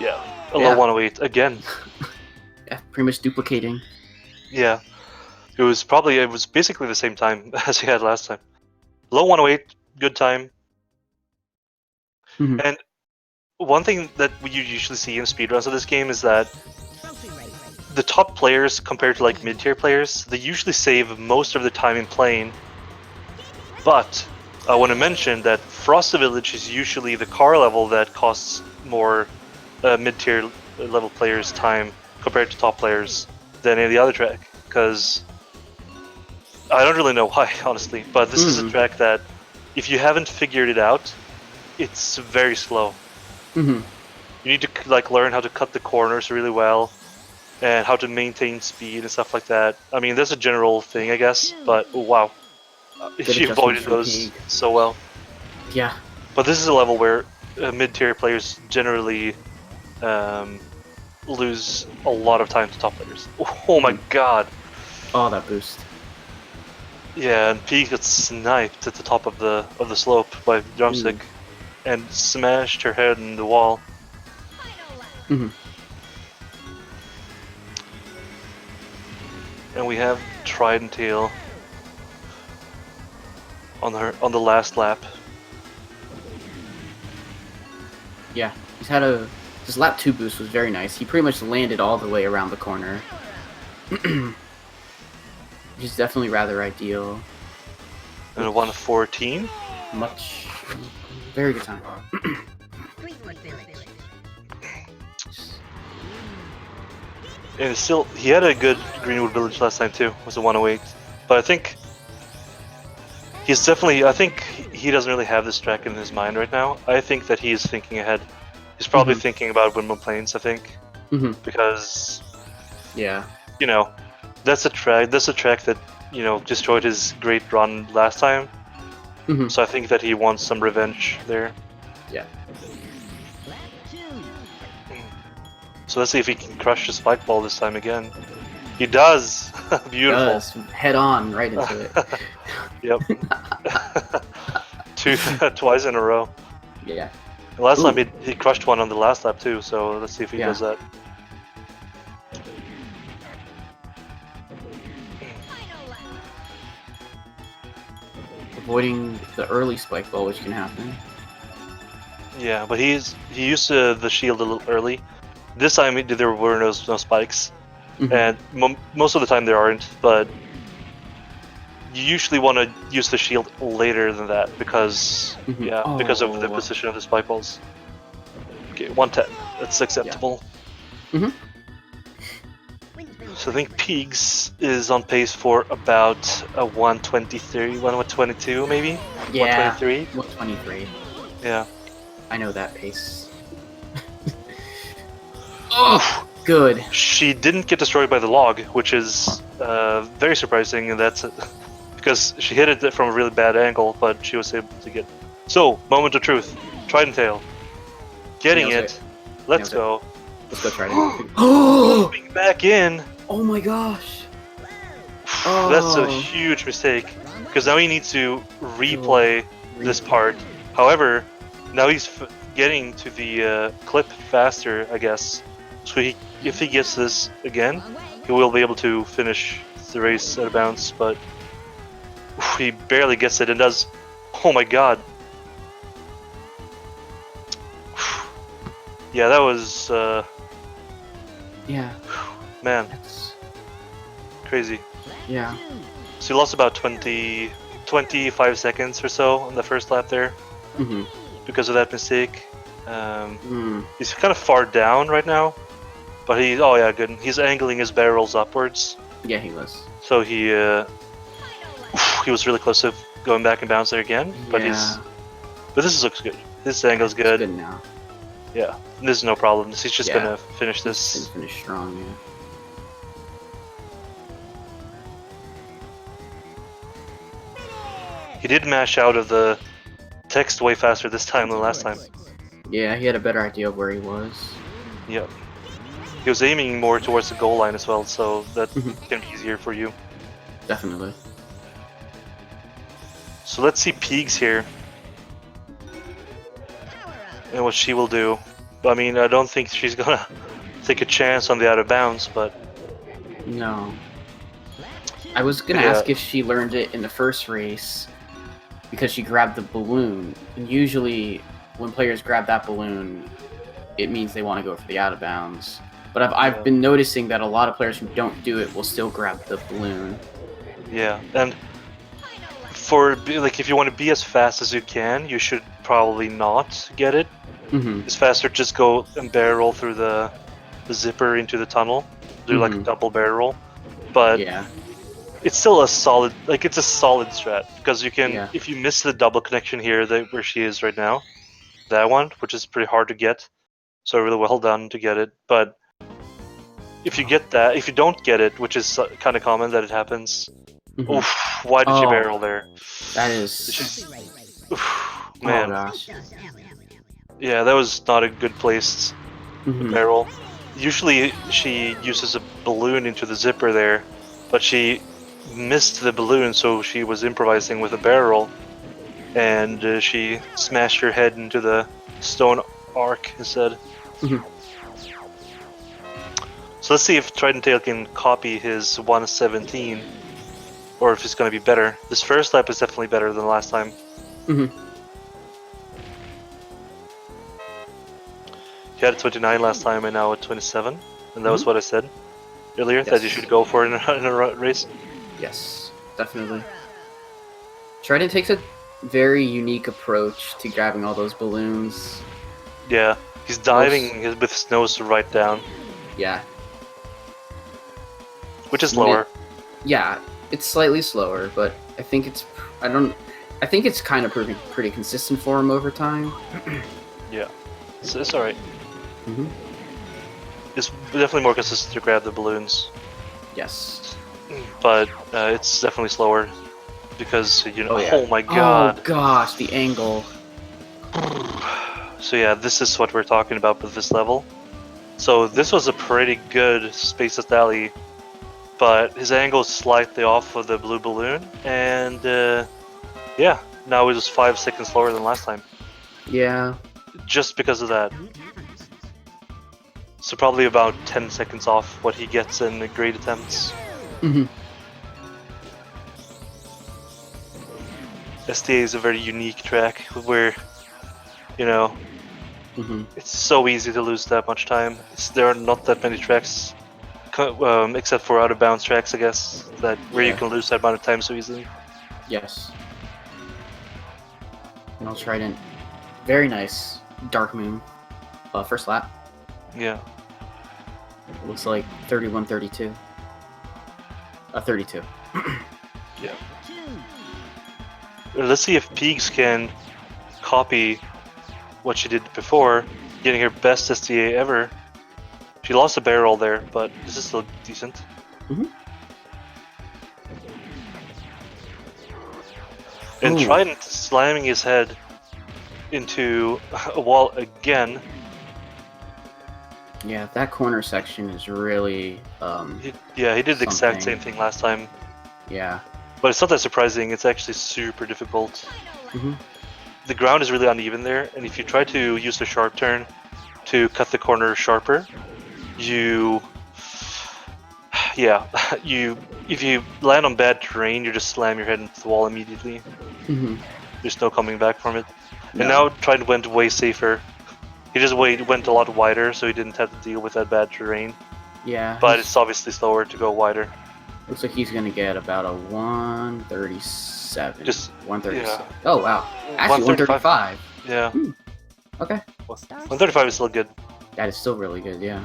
Yeah, a low 108 again. Yeah, pretty much duplicating. Yeah, it was basically the same time as he had last time. Low 108, good time. And one thing that you usually see in speedruns of this game is that the top players compared to like mid-tier players, they usually save most of the time in playing. But I want to mention that Frosty Village is usually the car level that costs more mid-tier level players time compared to top players than any other track, because I don't really know why, honestly, but this is a track that if you haven't figured it out, it's very slow. You need to like learn how to cut the corners really well and how to maintain speed and stuff like that. I mean, that's a general thing, I guess, but wow, she avoided those so well. Yeah. But this is a level where mid-tier players generally lose a lot of time to top players. Oh my god. Oh, that boost. Yeah, and Peeg got sniped at the top of the slope by Drumstick and smashed her head in the wall. And we have Tridenttail on the last lap. Yeah, his lap 2 boost was very nice. He pretty much landed all the way around the corner. Which is definitely rather ideal. And a 114. Very good time. And still, he had a good Greenwood Village last time too. Was a 108, but I think he's definitely. I think he doesn't really have this track in his mind right now. I think that he is thinking ahead. He's probably thinking about Windmill Plains. I think because you know, that's a track that destroyed his great run last time. So I think that he wants some revenge there. Yeah. So let's see if he can crush the spike ball this time again. He does! Beautiful. Does. Head on, right into it. Yep. Twice in a row. Yeah. And last time he crushed one on the last lap too, so let's see if he does that. Avoiding the early spike ball, which can happen. Yeah, but he used the shield a little early. This time there were no spikes, and most of the time there aren't. But you usually want to use the shield later than that because because of the position of the spike balls. Okay, 110. That's acceptable. Yeah. So I think Peegs is on pace for about a 123, 122 maybe. Yeah. 123. 123. Yeah. I know that pace. Oh, good. She didn't get destroyed by the log, which is very surprising, and that's because she hit it from a really bad angle, but she was able to get. So, moment of truth. Tridenttail. Getting it. Let's go. Let's go Trident. Moving back in. Oh my gosh. That's a huge mistake, because now he needs to replay this part. However, now he's getting to the clip faster, I guess. So if he gets this again, he will be able to finish the race at a bounce, but he barely gets it and does. Oh my god. Yeah, that was yeah. Man. That's crazy. Yeah. So he lost about 25 seconds or so on the first lap there because of that mistake. He's kind of far down right now, but good. He's angling his barrels upwards. Yeah, he was. So he was really close to going back and bounce there again. But this looks good. This angle's good. Good now. Yeah, this is no problem. He's just gonna finish this. Finish strong. He did mash out of the text way faster this time than last time. Yeah, he had a better idea of where he was. Yep. He was aiming more towards the goal line as well, so that can be easier for you. Definitely. So let's see Peegs here. And what she will do. I mean, I don't think she's gonna take a chance on the out of bounds, but... No. I was gonna ask if she learned it in the first race, because she grabbed the balloon. And usually, when players grab that balloon, it means they want to go for the out of bounds. But I've been noticing that a lot of players who don't do it will still grab the balloon. Yeah, and for like if you want to be as fast as you can, you should probably not get it. It's faster just go and barrel roll through the zipper into the tunnel, do like a double barrel roll. But it's still a solid, like it's a solid strat because you can if you miss the double connection here, where she is right now, that one, which is pretty hard to get. So really well done to get it, but if you get that, if you don't get it, which is kind of common that it happens. Oof, why did you barrel there? That is... Oof, man. Oh gosh. Yeah, that was not a good placed barrel. Usually she uses a balloon into the zipper there, but she missed the balloon, so she was improvising with a barrel, and she smashed her head into the stone arc instead. So let's see if tridenttail can copy his 117, or if it's going to be better. This first lap is definitely better than last time. He had a 29 last time and now a 27, and that was what I said earlier, that you should go for it in a race. Yes, definitely. Trident takes a very unique approach to grabbing all those balloons. Yeah, he's diving with his nose right down. Yeah. Which is lower. Yeah, it's slightly slower, but I think it's... I think it's kind of proving pretty consistent for him over time. Yeah, it's alright. It's definitely more consistent to grab the balloons. Yes. But it's definitely slower because, you know, oh my god. Oh gosh, the angle. So yeah, this is what we're talking about with this level. So this was a pretty good Spaceless Alley, but his angle is slightly off of the blue balloon, and yeah, now it was 5 seconds slower than last time. Yeah. Just because of that. So probably about 10 seconds off what he gets in the great attempts. SDA is a very unique track where, you know, it's so easy to lose that much time. There are not that many tracks, except for out of bounds tracks, I guess, where you can lose that amount of time so easily. Yes. And I'll Trident. Very nice. Dark Moon. First lap. Yeah. Looks like 31-32. 32. Yeah. Let's see if Peegs can copy what she did before, getting her best SDA ever. She lost a barrel there, but this is still decent. And Trident slamming his head into a wall again. Yeah, that corner section is really... he did the exact same thing last time. Yeah. But it's not that surprising, it's actually super difficult. The ground is really uneven there, and if you try to use the sharp turn to cut the corner sharper, if you land on bad terrain, you just slam your head into the wall immediately. There's no coming back from it. No. And now Trident went way safer. He just went a lot wider, so he didn't have to deal with that bad terrain. Yeah. But it's obviously slower to go wider. Looks like he's gonna get about a 137. Just 137. Yeah. Oh wow. Actually, 135. Yeah. Okay. 135 is still good. That is still really good. Yeah.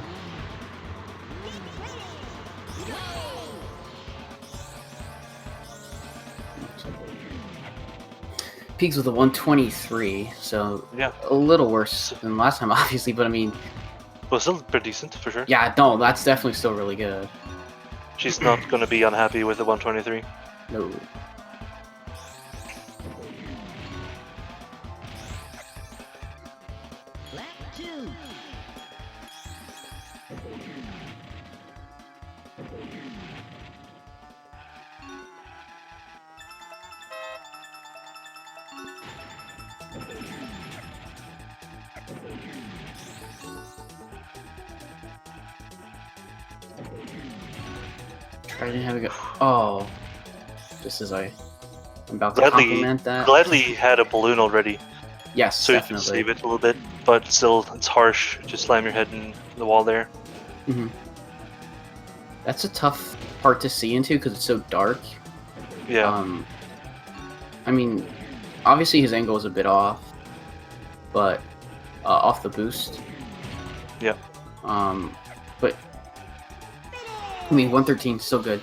Peegs with a 123, so a little worse than last time, obviously, but I mean... Well, still pretty decent, for sure. Yeah, no, that's definitely still really good. She's not going to be unhappy with the 123. No. Left 2. Trident have a go. Oh, just as I'm about to compliment that. Gladly had a balloon already, Yes, so definitely. you can save it a little bit, but still, it's harsh to slam your head in the wall there. Mm-hmm. That's a tough part to see into because it's so dark. Yeah. I mean, obviously his angle is a bit off, but off the boost. Yeah. But I mean, 113 is still good.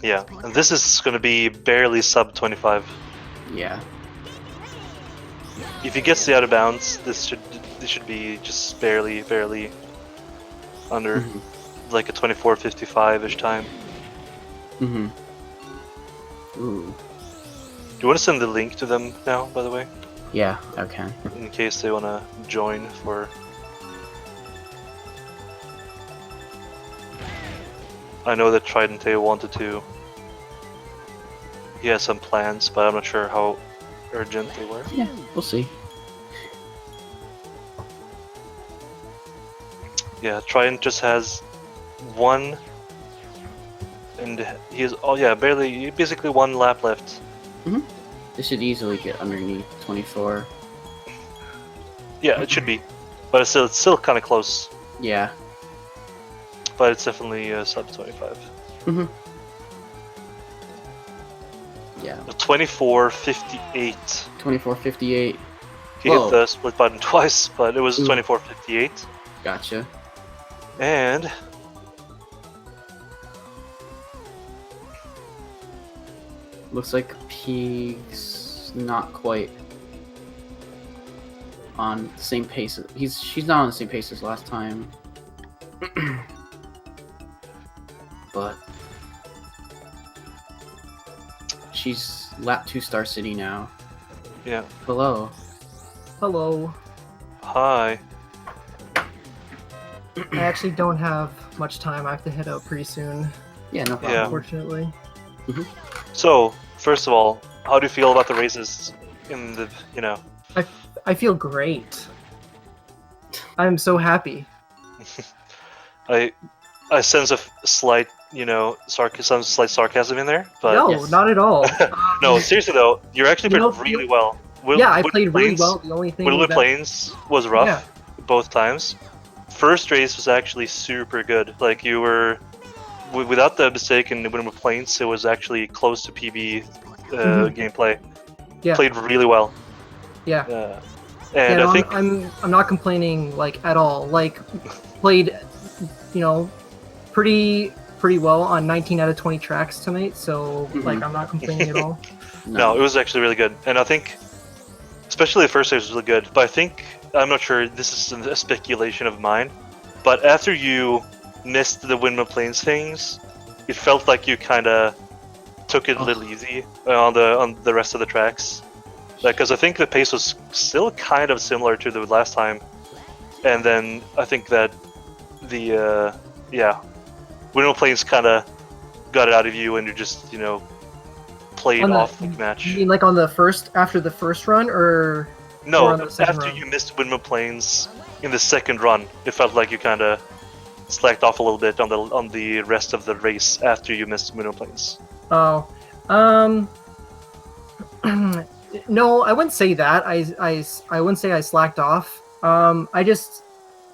Yeah, and this is going to be barely sub 25. Yeah. If he gets the out of bounds, this should be just barely under, like a 24:55-ish time. Mm-hmm. Ooh. Do you want to send the link to them now, by the way? Yeah, I can. In case they want to join for... I know that tridenttail wanted to... He has some plans, but I'm not sure how urgent they were. Yeah, we'll see. Yeah, Trident just has one... And he has, oh yeah, basically one lap left. Mm-hmm. This should easily get underneath 24. Yeah, it should be. But it's still kind of close. Yeah. But it's definitely sub 25. Mm-hmm. Yeah. 24:58. 24:58. He hit the split button twice, but it was 24:58. Gotcha. And looks like Peeg's not quite on the same pace. She's not on the same pace as last time. But she's lap 2 Star City now. yeah. Hello. Hello. Hi. I actually don't have much time. I have to head out pretty soon, Yeah, no problem. Yeah. unfortunately. So, first of all, how do you feel about the races in the, I feel great. I'm so happy. I sense a slight, some slight sarcasm in there, but No, yes. not at all. no, seriously though, you're actually played really well. Yeah, I played really well. The only thing Windward that... Plains was rough Yeah. both times. First race was actually super good. Like you were, without the mistake in Windward Plains, it was actually close to PB gameplay. Yeah. Played really well. Yeah. And Yeah, I think I'm not complaining like at all. Like played, pretty well on 19 out of 20 tracks tonight. So like I'm not complaining at all. no, it was actually really good. And I think, especially the first race was really good. But I think, I'm not sure, this is a speculation of mine, but after you missed the Windmill Plains things, it felt like you kind of took it a little easy on the rest of the tracks. Because I think the pace was still kind of similar to the last time, and then I think that the Windmill Plains kind of got it out of you, and you just played off the match. You mean like on the after the first run, or no? or on the second After run? you missed Windmill Plains in the second run, it felt like you kind of slacked off a little bit on the rest of the race after you missed Windmill Plains. Oh, no, I wouldn't say that. I wouldn't say I slacked off. I just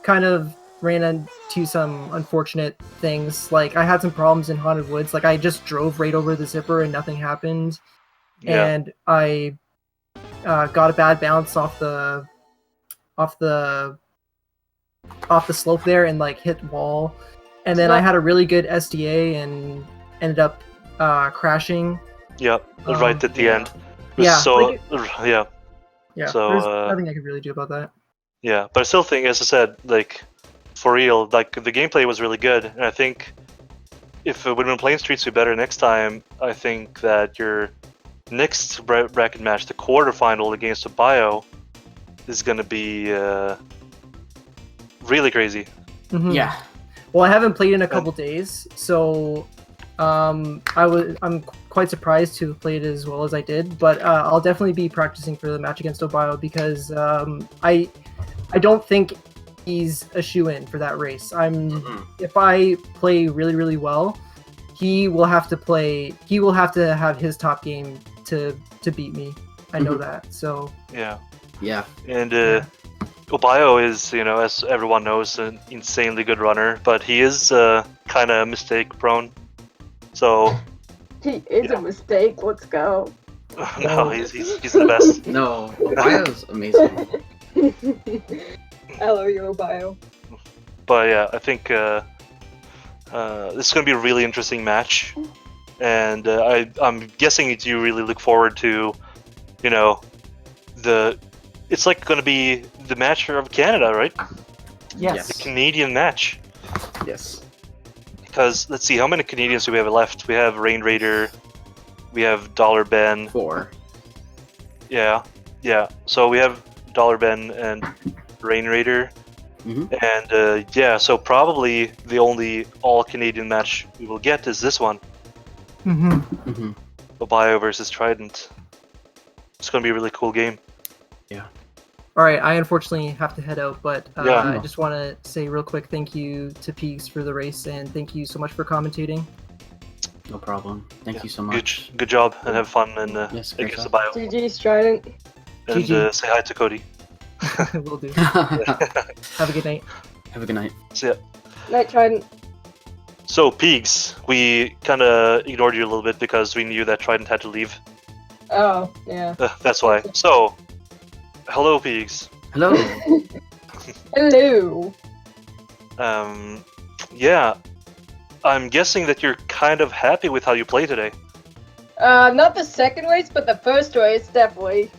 kind of ran into some unfortunate things. Like I had some problems in Haunted Woods. Like I just drove right over the zipper and nothing happened. Yeah. And I got a bad bounce off the slope there and like hit wall. And then I had a really good SDA and ended up crashing. Yep, right at the end. Yeah, So yeah. So, there's nothing I could really do about that. yeah, but I still think, as I said, like for real, like the gameplay was really good, and I think if Windmill Plains treats you better next time, I think that your next bracket match, the quarterfinal against a Bio, is gonna be really crazy. Mhm. Yeah. Well, I haven't played in a couple days, so I'm quite surprised to have played as well as I did. But I'll definitely be practicing for the match against Obio because I don't think he's a shoe-in for that race. If I play really, really well, he will have to have his top game to beat me. I know that. So Yeah. Yeah. And Obio is, as everyone knows, an insanely good runner, but he is kind of mistake prone. So He is a mistake. Let's go. no, he's the best. No, Bio's amazing. I love you, Obio. But yeah, I think this is going to be a really interesting match, and I'm guessing that you really look forward to, it's like going to be the match of Canada, right? yes. The Canadian match. Yes. Because let's see, how many Canadians do we have left? We have Rain Raider, we have Dollar Ben. 4. Yeah. So we have Dollar Ben and Rain Raider. And so probably the only all-Canadian match we will get is this one. Obio versus Trident. It's going to be a really cool game. Yeah. All right, I unfortunately have to head out, but Yeah. I just want to say real quick thank you to Peegs for the race, and thank you so much for commentating. No problem. Thank you so much. Good job, and have fun, and Yes, against great Obio. GG, Trident. And GG. say hi to Cody. Will do. Have a good night. Have a good night. See ya. Night, Trident. So, Peegs, we kind of ignored you a little bit because we knew that Trident had to leave. Oh, yeah. That's why. So, hello, Peegs. Hello. Hello. Yeah. I'm guessing that you're kind of happy with how you play today. Not the second race, but the first race, definitely.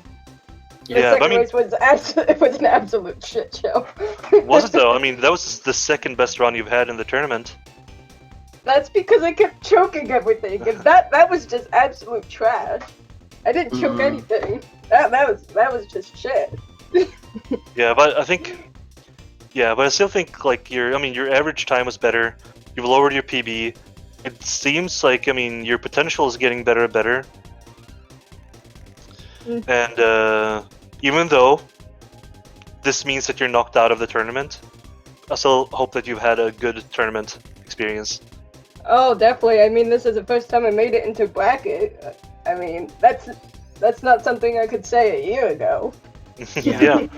The Yeah, second but I mean, race was an absolute shit show. was it though? I mean, that was the second best run you've had in the tournament. That's because I kept choking everything, and that was just absolute trash. I didn't choke anything. That was just shit. Yeah, but I think, but I still think like your average time was better. You've lowered your PB. It seems like your potential is getting better and better. And even though this means that you're knocked out of the tournament, I still hope that you've had a good tournament experience. Oh, definitely. I mean, this is the first time I made it into bracket. I mean, that's not something I could say a year ago. Yeah,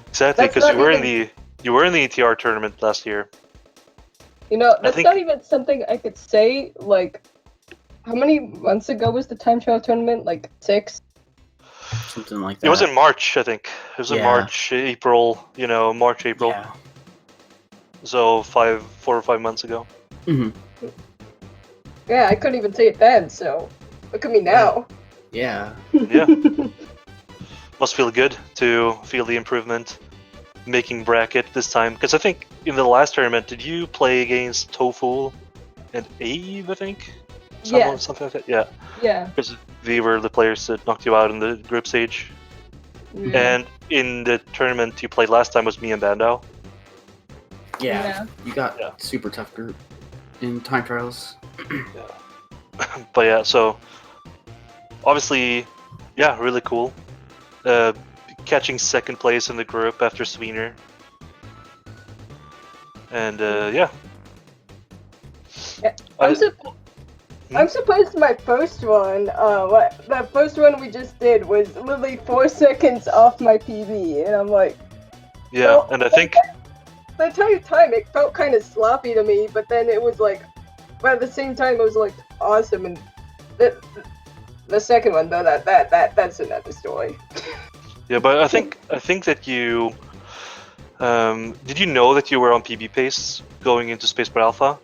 exactly. That's Because not you were even- in the ETR tournament last year. That's not even something I could say. Like, how many months ago was the time trial tournament? Like 6. Something like that. It was in March, I think. It was in Yeah. March, April. March, April. Yeah. So 4 or 5 months ago. Yeah, I couldn't even say it then. So look at me now. Yeah. Yeah. Must feel good to feel the improvement, making bracket this time. Because I think in the last tournament, did you play against Tofu and Ave, I think? Yeah. Something like that? Yeah. Yeah. Because they were the players that knocked you out in the group stage. And in the tournament you played last time was me and Bandao. Yeah. You got Yeah. super tough group in time trials. But yeah, so obviously, yeah, really cool. Catching second place in the group after Sweener. And yeah. I'm surprised my first one, the first one we just did was literally 4 seconds off my PB, and I'm like, Yeah, well, and I think the entire time it felt kind of sloppy to me, but then it was like, but at the same time it was like awesome, and the second one though, that's another story. yeah, but I think that you did you know that you were on PB pace going into Spaceport Alpha?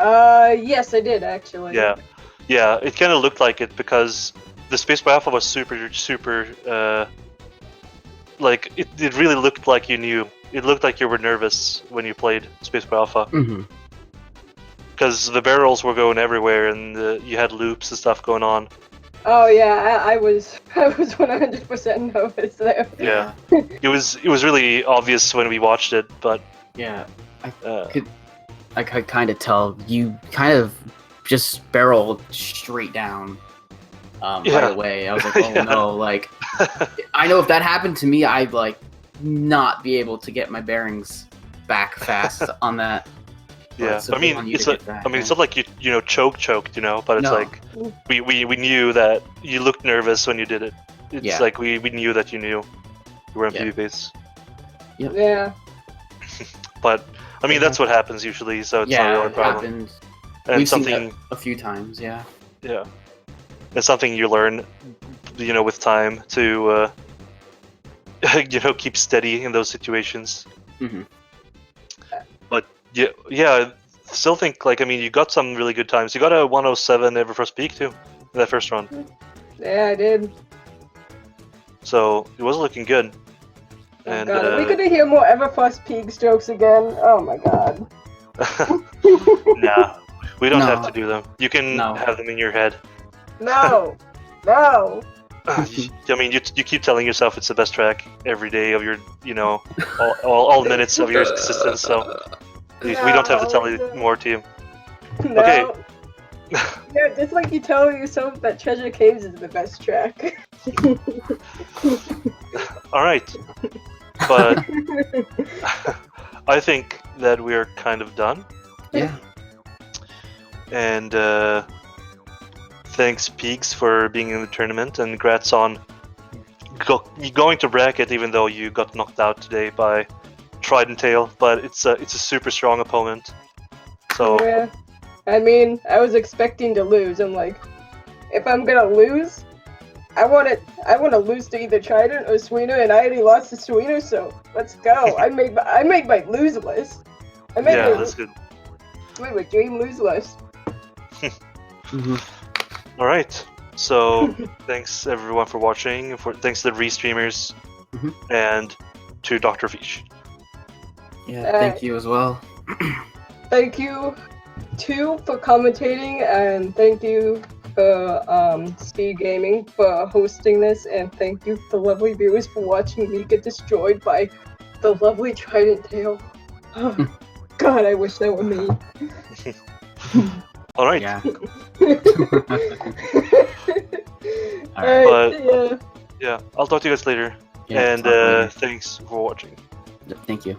Yes, I did actually. Yeah, it kind of looked like it because the Spaceport Alpha was super, like it really looked like you knew. It looked like you were nervous when you played Spaceport Alpha because the barrels were going everywhere and you had loops and stuff going on. Oh yeah, I was 100% nervous there. Yeah. It was really obvious when we watched it, but yeah, I could kind of tell you kind of just barreled straight down. Right away, I was like, oh no, like I know if that happened to me, I'd like not be able to get my bearings back fast on that. Yeah, I mean, it's like, it's not like you know choked, you know, but it's like we knew that you looked nervous when you did it. It's like we knew that you knew you were on PB base. Yep. Yeah. But I mean, that's what happens usually, so it's not really a problem. Happens. And We've something seen that a few times, yeah. Yeah, it's something you learn, you know, with time to you know, keep steady in those situations. Mm-hmm. But yeah, still think like, I mean, you got some really good times. You got a 107 Everfrost peak too in that first run. Yeah, I did. So it was looking good. Oh And god, are we gonna hear more Everfrost Peaks jokes again? Oh my god. nah, we don't have to do them. You can have them in your head. No, no. I mean, you keep telling yourself it's the best track every day of your, you know, all minutes of your existence. So we don't have to tell you more to you. No. Okay. Yeah, just like you tell yourself that Treasure Caves is the best track. All right, but I think that we are kind of done. Yeah. And thanks, Peaks, for being in the tournament, and congrats on going to bracket, even though you got knocked out today by Tridenttail. But it's a super strong opponent. So yeah, I mean, I was expecting to lose. I'm like, if I'm gonna lose, I want to lose to either Trident or Sweeter, and I already lost to Sweeter, so let's go. I made my lose list. that's good. I made my dream lose list. Mm-hmm. All right. So thanks everyone for watching. Thanks to the restreamers and to Dr. Fish. Yeah, thank you as well. Thank you too for commentating, and thank you for SpeedGaming for hosting this, and thank you for lovely viewers for watching me get destroyed by the lovely Tridenttail. Oh, God, I wish that were me. All right. Yeah. Yeah, I'll talk to you guys later. Yeah, and thanks for watching. Thank you.